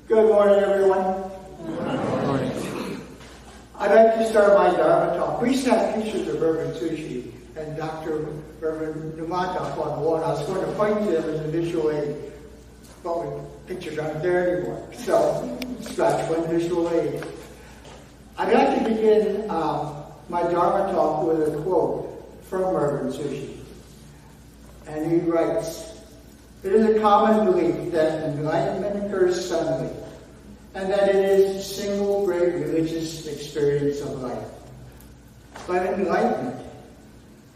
Good morning, everyone. Good morning. I'd like to start my Dharma talk. We used to have pictures of Reverend Sushi and Dr. Reverend Numata on the wall. I was going to point to them as a visual aid, but the pictures aren't there anymore. So, scratch one visual aid. I'd like to begin my Dharma talk with a quote from Reverend Sushi. And he writes, "It is a common belief that enlightenment occurs suddenly, and that it is the single great religious experience of life. But enlightenment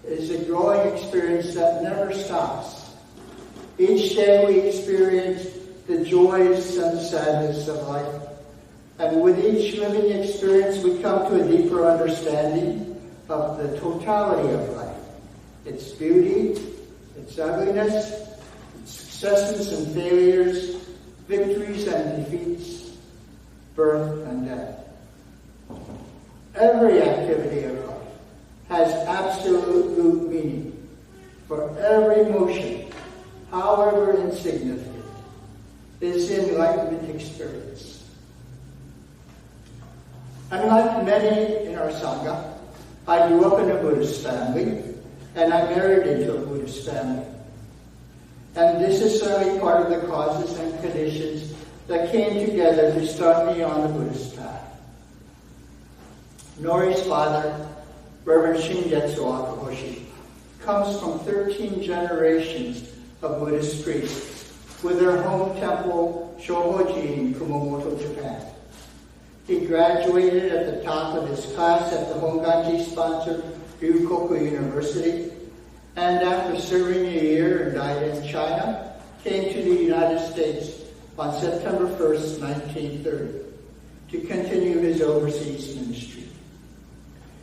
is a growing experience that never stops. Each day we experience the joys and sadness of life, and with each living experience we come to a deeper understanding of the totality of life, its beauty, its ugliness, its successes and failures, victories and defeats, birth and death. Every activity of life has absolute meaning. For every motion, however insignificant, is the enlightenment experience." Unlike many in our Sangha, I grew up in a Buddhist family, and I married into a Buddhist family. And this is certainly part of the causes and conditions that came together to start me on the Buddhist path. Nori's father, Reverend Shingetsu Akahoshi, comes from 13 generations of Buddhist priests with their home temple, Shohoji, in Kumamoto, Japan. He graduated at the top of his class at the Honganji-sponsored Ryukoku University, and after serving a year and died in China, came to the United States on September 1st, 1930, to continue his overseas ministry.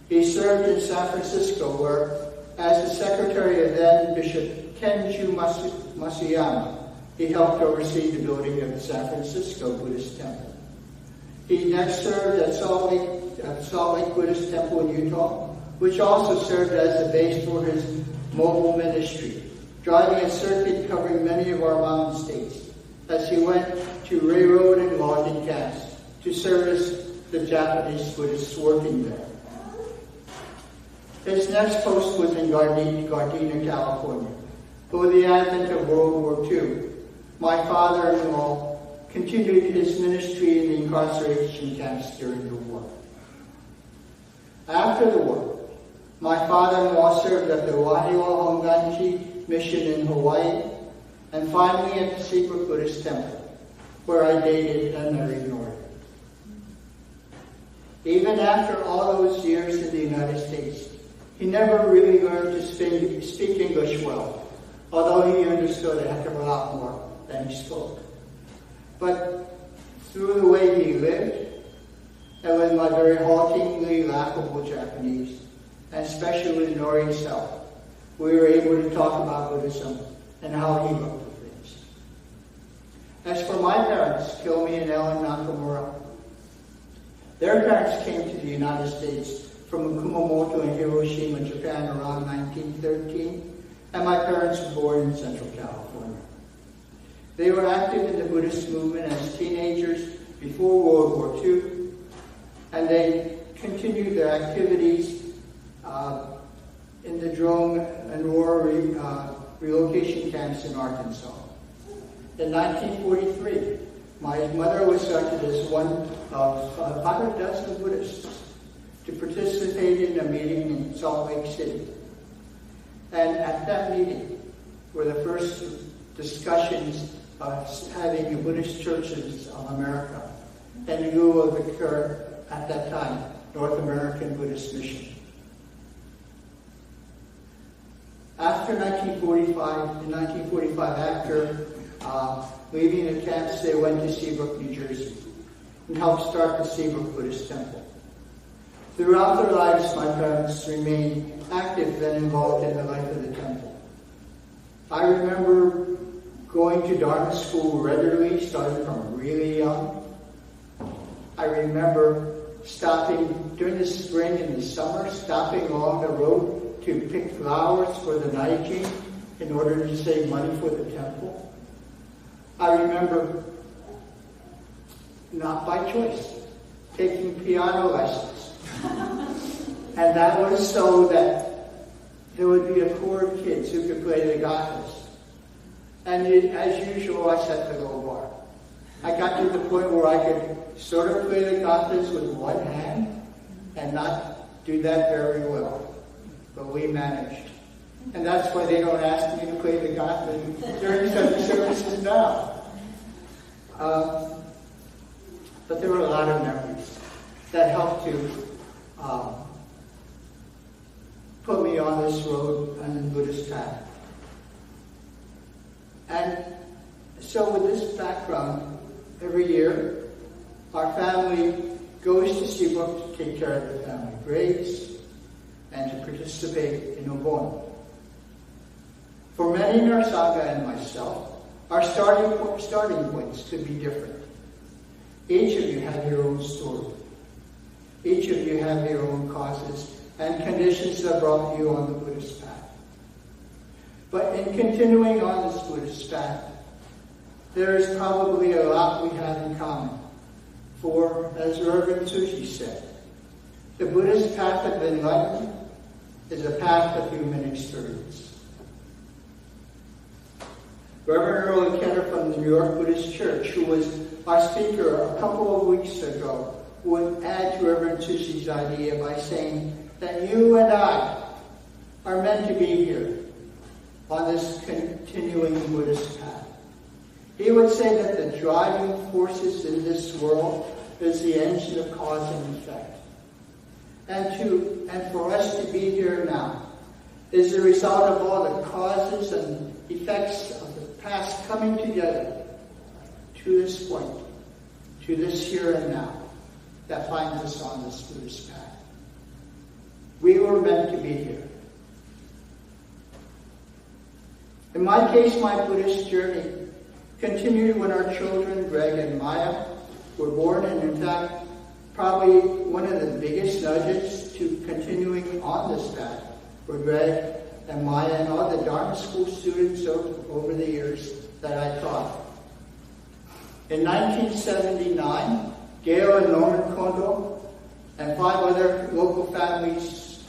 He served in San Francisco, where, as the secretary of then Bishop Kenju Masuyama, he helped oversee the building of the San Francisco Buddhist Temple. He next served at Salt Lake Buddhist Temple in Utah, which also served as the base for his mobile ministry, driving a circuit covering many of our mountain states as he went to railroad and logging camps to service the Japanese Buddhists working there. His next post was in Gardena, California. But with the advent of World War II, my father-in-law continued his ministry in the incarceration camps during the war. After the war, my father-in-law served at the Wahiawa Honganji mission in Hawaii, and finally at the Secret Buddhist Temple, where I dated and married Nori. Even after all those years in the United States, he never really learned to speak English well, although he understood a heck of a lot more than he spoke. But through the way he lived, and with my very haltingly laughable Japanese, and especially with Nori himself, we were able to talk about Buddhism and how he looked at things. As for my parents, Kilmi and Ellen Nakamura, their parents came to the United States from Kumamoto and Hiroshima, Japan around 1913, and my parents were born in Central California. They were active in the Buddhist movement as teenagers before World War II, and they continued their activities in the drone and war relocation camps in Arkansas. In 1943, my mother was selected as one of about a dozen Buddhists to participate in a meeting in Salt Lake City. And at that meeting were the first discussions of having Buddhist churches of America in lieu of the current, at that time, North American Buddhist Mission. After 1945, after leaving the camps, they went to Seabrook, New Jersey, and helped start the Seabrook Buddhist Temple. Throughout their lives, my parents remained active and involved in the life of the temple. I remember going to Dharma school regularly, starting from really young. I remember stopping during the spring and the summer, stopping along the road to pick flowers for the Naiji in order to save money for the temple. I remember not by choice, taking piano lessons. And that was so that there would be a core of kids who could play the gathas. And as usual, I set the low bar. I got to the point where I could sort of play the gathas with one hand and not do that very well. But we managed. And that's why they don't ask me to play the gatha during Sunday services now. But there were a lot of memories that helped to put me on this road and the Buddhist path. And so with this background, every year, our family goes to Seabrook to take care of the family graves and to participate in Obon. For many in our Sangha and myself, our starting points could be different. Each of you have your own story. Each of you have your own causes and conditions that brought you on the Buddhist path. But in continuing on this Buddhist path, there is probably a lot we have in common. For, as Reverend Tsuji said, the Buddhist path of enlightenment is a path of human experience. Reverend Earl Kenner from the New York Buddhist Church, who was our speaker a couple of weeks ago, would add to Reverend Tsuji's idea by saying that you and I are meant to be here on this continuing Buddhist path. He would say that the driving forces in this world is the engine of cause and effect. And for us to be here now is the result of all the causes and effects of the past coming together to this point, to this here and now, that finds us on this Buddhist path. We were meant to be here. In my case, my Buddhist journey continued when our children, Greg and Maya, were born, and in fact, probably one of the biggest nudges to continuing on this path were Greg and Maya and all the Dharma school students over the years that I taught. In 1979, Gail and Norman Kondo and 5 other local families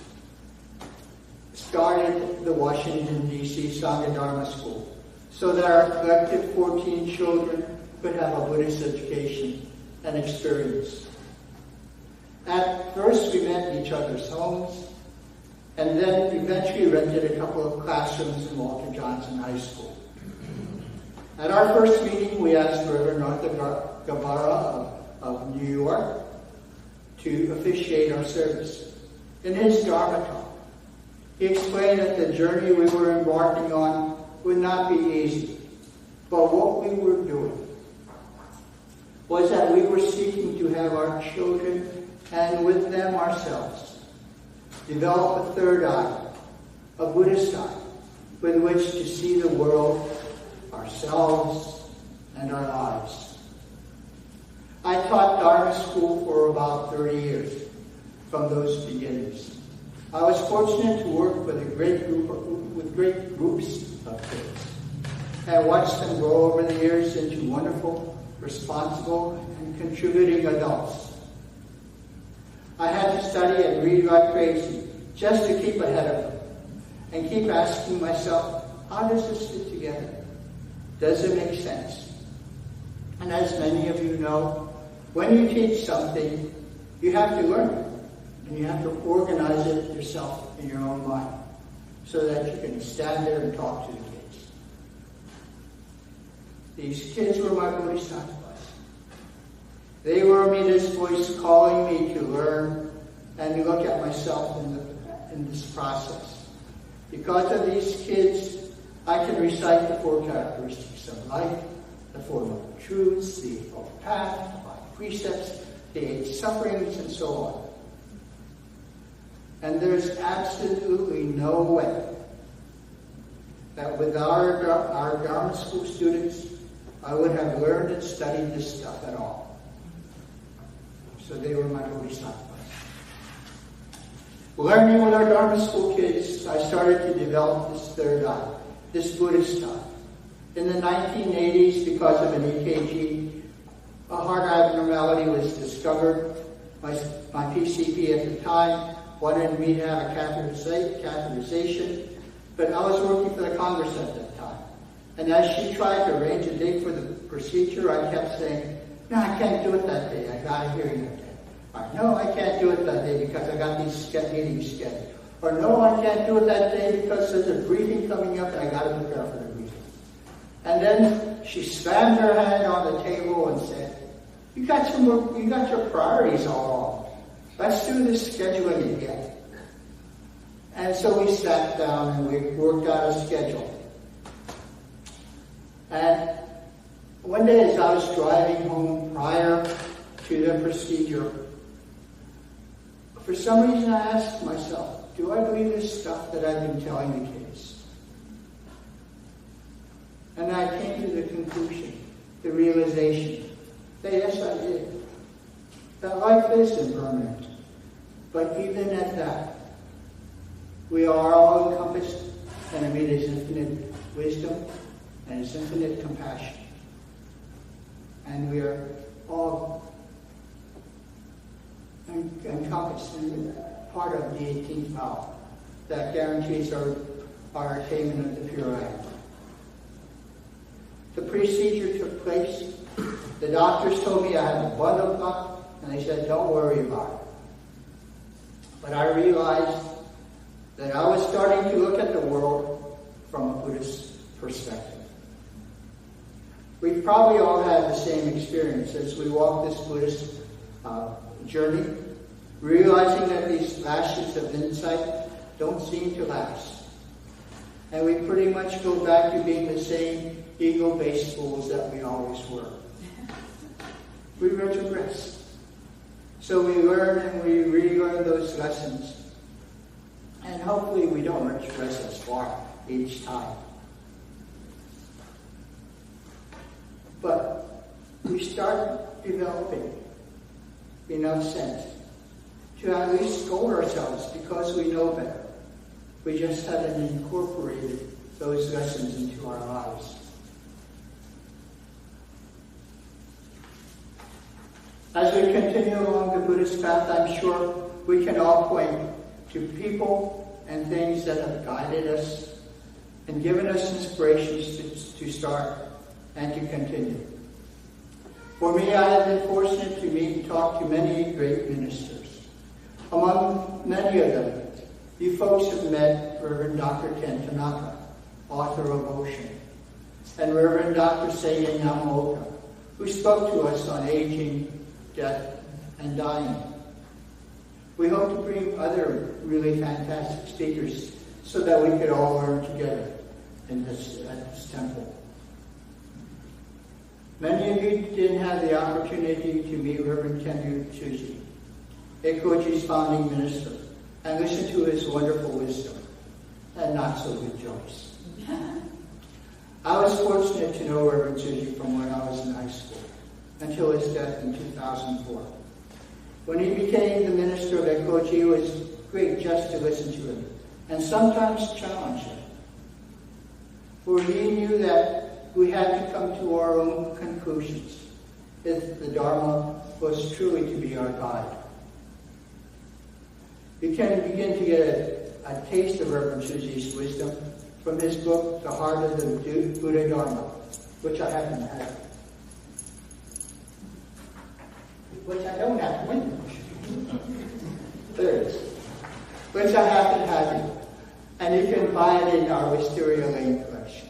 started the Washington, D.C. Sangha Dharma School so that our collective 14 children could have a Buddhist education and experience. At first, we met in each other's homes, and then eventually rented a couple of classrooms in Walter Johnson High School. At our first meeting, we asked Reverend Arthur Gabara of New York to officiate our service. In his Dharma talk, he explained that the journey we were embarking on would not be easy, but what we were doing was that we were seeking to have our children, and with them ourselves, develop a third eye, a Buddhist eye, with which to see the world, ourselves, and our lives. I taught Dharma school for about 30 years from those beginnings. I was fortunate to work with great groups of kids and watch them grow over the years into wonderful, responsible, and contributing adults. I had to study and read like crazy just to keep ahead of them and keep asking myself, how does this fit together? Does it make sense? And as many of you know, when you teach something, you have to learn it, and you have to organize it yourself in your own mind so that you can stand there and talk to the kids. These kids were my bodhisattvas. They were this voice calling me to learn and look at myself in this process. Because of these kids, I can recite the 4 characteristics of life, the 4 noble truths, the Eightfold Path, the 5 precepts, the 8 sufferings, and so on. And there's absolutely no way that with our Dharma school students, I would have learned and studied this stuff at all. So they were my bodhisattvas. Learning with our Dharma school kids, I started to develop this third eye, this Buddhist eye. In the 1980s, because of an EKG, a heart abnormality was discovered. My PCP at the time wanted me to have a catheterization, but I was working for the Congress at that time. And as she tried to arrange a date for the procedure, I kept saying, no, I can't do it that day. I got a hearing that day. Or, no, I can't do it that day because I got these meetings scheduled. Or, no, I can't do it that day because there's a briefing coming up and I got to prepare for the briefing. And then she slammed her hand on the table and said, you got your priorities all wrong. Let's do this scheduling again. And so we sat down and we worked out a schedule. And one day as I was driving home prior to the procedure, for some reason I asked myself, do I believe this stuff that I've been telling the kids? And I came to the conclusion, the realization, that yes, I did. That life is impermanent. But even at that, we are all encompassed and amid His infinite wisdom and His infinite compassion. And we are all encompassed in part of the 18th vow that guarantees our attainment of the pure life. The procedure took place. The doctors told me I had a blood clot, and they said, don't worry about it. But I realized that I was starting to look at the world from a Buddhist perspective. We've probably all had the same experience as we walk this Buddhist journey, realizing that these flashes of insight don't seem to last. And we pretty much go back to being the same ego-based fools that we always were. We retrogress. So we learn and we relearn those lessons. And hopefully we don't retrogress as far each time. But we start developing enough sense to at least scold ourselves because we know better. We just haven't incorporated those lessons into our lives. As we continue along the Buddhist path, I'm sure we can all point to people and things that have guided us and given us inspirations to start and to continue. For me, I have been fortunate to meet and talk to many great ministers. Among many of them, you folks have met Reverend Dr. Ken Nakamura, author of Ocean, and Reverend Dr. Ken Nakamura, who spoke to us on aging, death, and dying. We hope to bring other really fantastic speakers so that we could all learn together at this temple. Many of you didn't have the opportunity to meet Reverend Ken Nakamura, Ekoji's founding minister, and listen to his wonderful wisdom and not so good jokes. I was fortunate to know Reverend Nakamura from when I was in high school until his death in 2004. When he became the minister of Ekoji, it was great just to listen to him and sometimes challenge him. For he knew that we had to come to our own conclusions if the Dharma was truly to be our guide. You can begin to get a taste of Reverend Nakamura's wisdom from his book, The Heart of the Buddha Dharma, which I haven't had. Which I don't have. There it is. Which I haven't had. And you can buy it in our Wisteria Lane collection.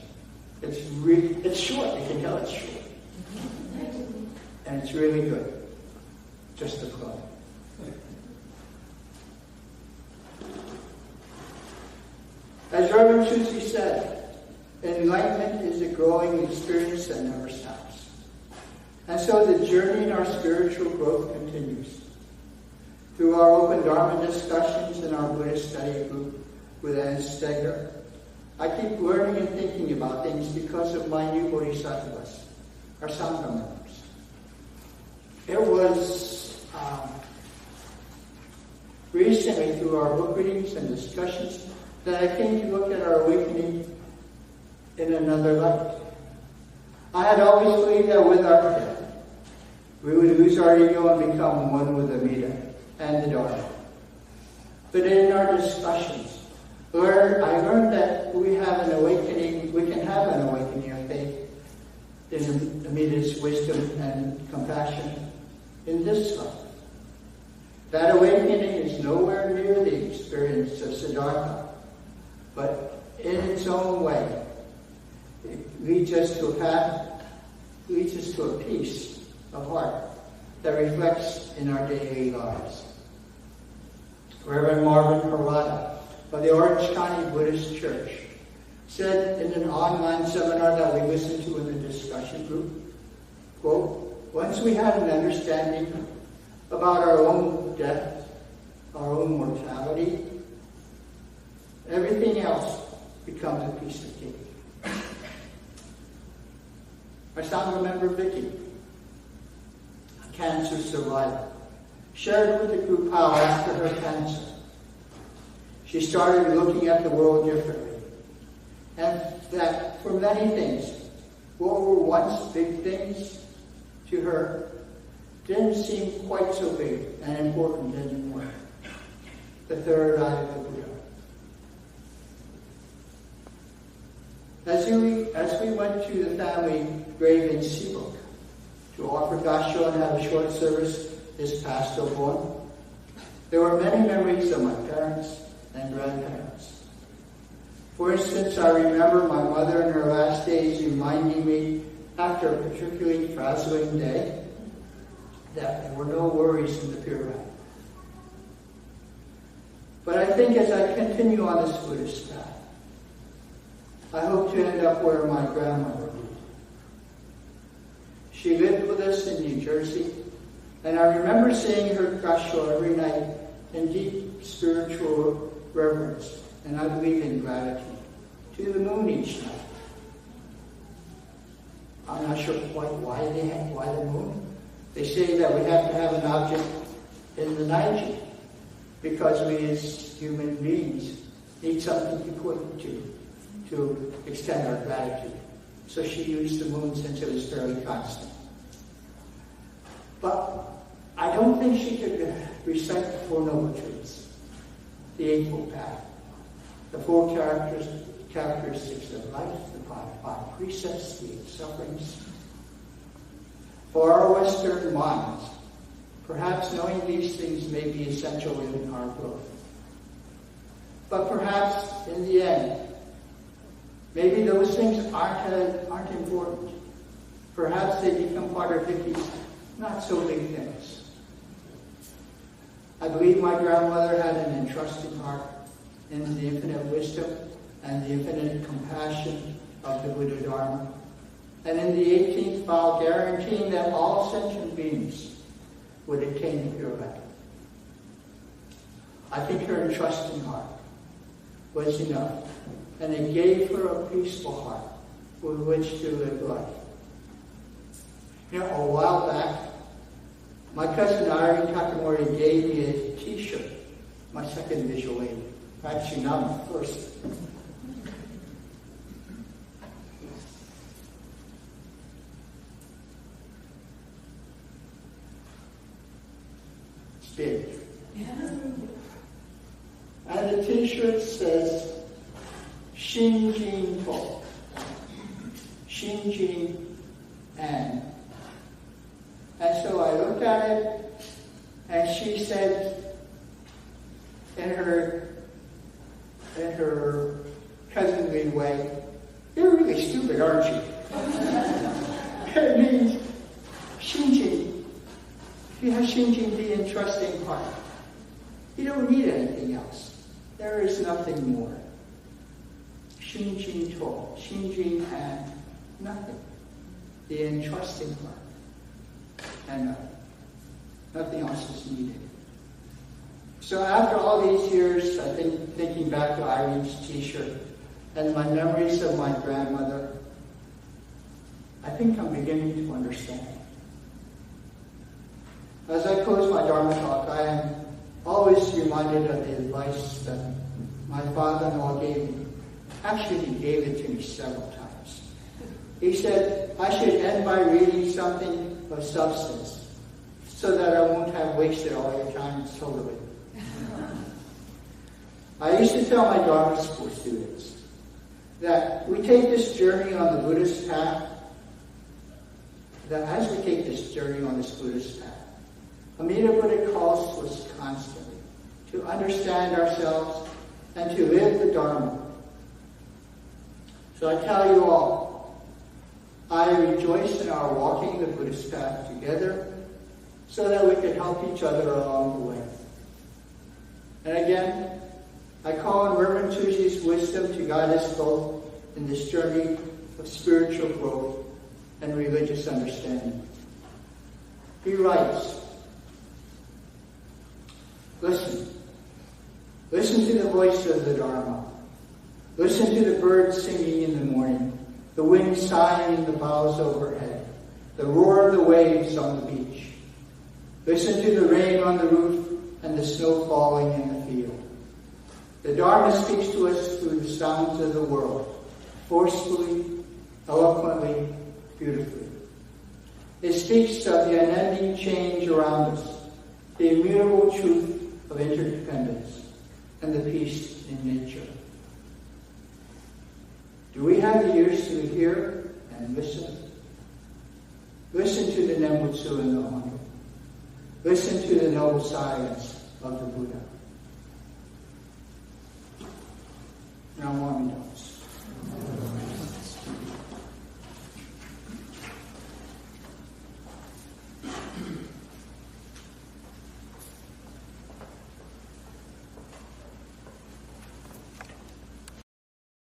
It's short. You can tell it's short. And it's really good. Just a plug. As Reverend Nakamura said, enlightenment is a growing experience that never stops. And so the journey in our spiritual growth continues. Through our open Dharma discussions in our Buddhist study group with Anne Steger, I keep learning and thinking about things because of my new bodhisattvas, our Sangha members. It was recently through our book readings and discussions that I came to look at our awakening in another light. I had always believed that with our death, we would lose our ego and become one with Amida and the Dharma. But in our discussions, I learned that we can have an awakening of faith in Amida's wisdom and compassion in this life. That awakening is nowhere near the experience of Siddhartha, but in its own way, it leads us to a peace of heart that reflects in our daily lives. Reverend Marvin Harada of the Orange County Buddhist Church said in an online seminar that we listened to in the discussion group, quote, "Once we have an understanding about our own death, our own mortality, everything else becomes a piece of cake." Our Sangha member Vicky, a cancer survivor, shared with the group how after her cancer, she started looking at the world differently. And that for many things, what were once big things to her, didn't seem quite so big and important anymore. The third eye of the Buddha. As we went to the family grave in Seabrook to offer Gasho and have a short service this past Obon, there were many memories of my parents and grandparents. For instance, I remember my mother in her last days reminding me, after a particularly frazzling day, that there were no worries in the pyramid. But I think as I continue on this Buddhist path, I hope to end up where my grandmother lived. She lived with us in New Jersey, and I remember seeing her Gasho every night in deep spiritual reverence, and I believe in gratitude, to the moon each night. I'm not sure quite why the moon. They say that we have to have an object in the Naiji because we as human beings need something to point to extend our gratitude. So she used the moon since it was fairly constant. But I don't think she could recite the Four Noble Truths, the Eightfold Path, the four characteristics of life, the five precepts, the eight sufferings. For our Western minds, perhaps knowing these things may be essential in our growth. But perhaps in the end, maybe those things aren't important. Perhaps they become part of Vicky's not so big things. I believe my grandmother had an entrusting heart in the infinite wisdom and the infinite compassion of the Buddha Dharma, and in the 18th vow guaranteeing that all sentient beings would attain the pure light. I think her entrusting heart was enough, and it gave her a peaceful heart with which to live life. You know, a while back, my cousin Ken Nakamura gave me a t-shirt, my second visual aid. Actually, not my first. It's big. And the t-shirt says, Shinjin To. Shinjin and. And so I looked at it, and she said, in her cousinly way, "You're really stupid, aren't you?" It means Shinjin. If you have Shinjin, the entrusting heart, you don't need anything else. There is nothing more. Shinjin To, Shinjin and nothing. The entrusting heart. And nothing else is needed. So after all these years, I think thinking back to Irene's t-shirt and my memories of my grandmother, I think I'm beginning to understand. As I close my Dharma talk, I am always reminded of the advice that my father-in-law gave me. Actually, he gave it to me several times. He said I should end by reading something of substance so that I won't have wasted all your time totally. I used to tell my Dharma school students that we take this journey on the Buddhist path, that as we take this journey on this Buddhist path, Amida Buddha calls to us constantly to understand ourselves and to live the Dharma. So I tell you all, I rejoice in our walking the Buddhist path together so that we can help each other along the way. And again, I call on Reverend Tuji's wisdom to guide us both in this journey of spiritual growth and religious understanding. He writes, listen to the voice of the Dharma. Listen to the birds singing in the morning, the wind sighing in the boughs overhead, the roar of the waves on the beach. Listen to the rain on the roof and the snow falling in the field. The Dharma speaks to us through the sounds of the world, forcefully, eloquently, beautifully. It speaks of the unending change around us, the immutable truth of interdependence, and the peace in nature. Do we have the ears to hear and listen? Listen to the Nembutsu and the Hondo. Listen to the noble silence of the Buddha. Now, one notes.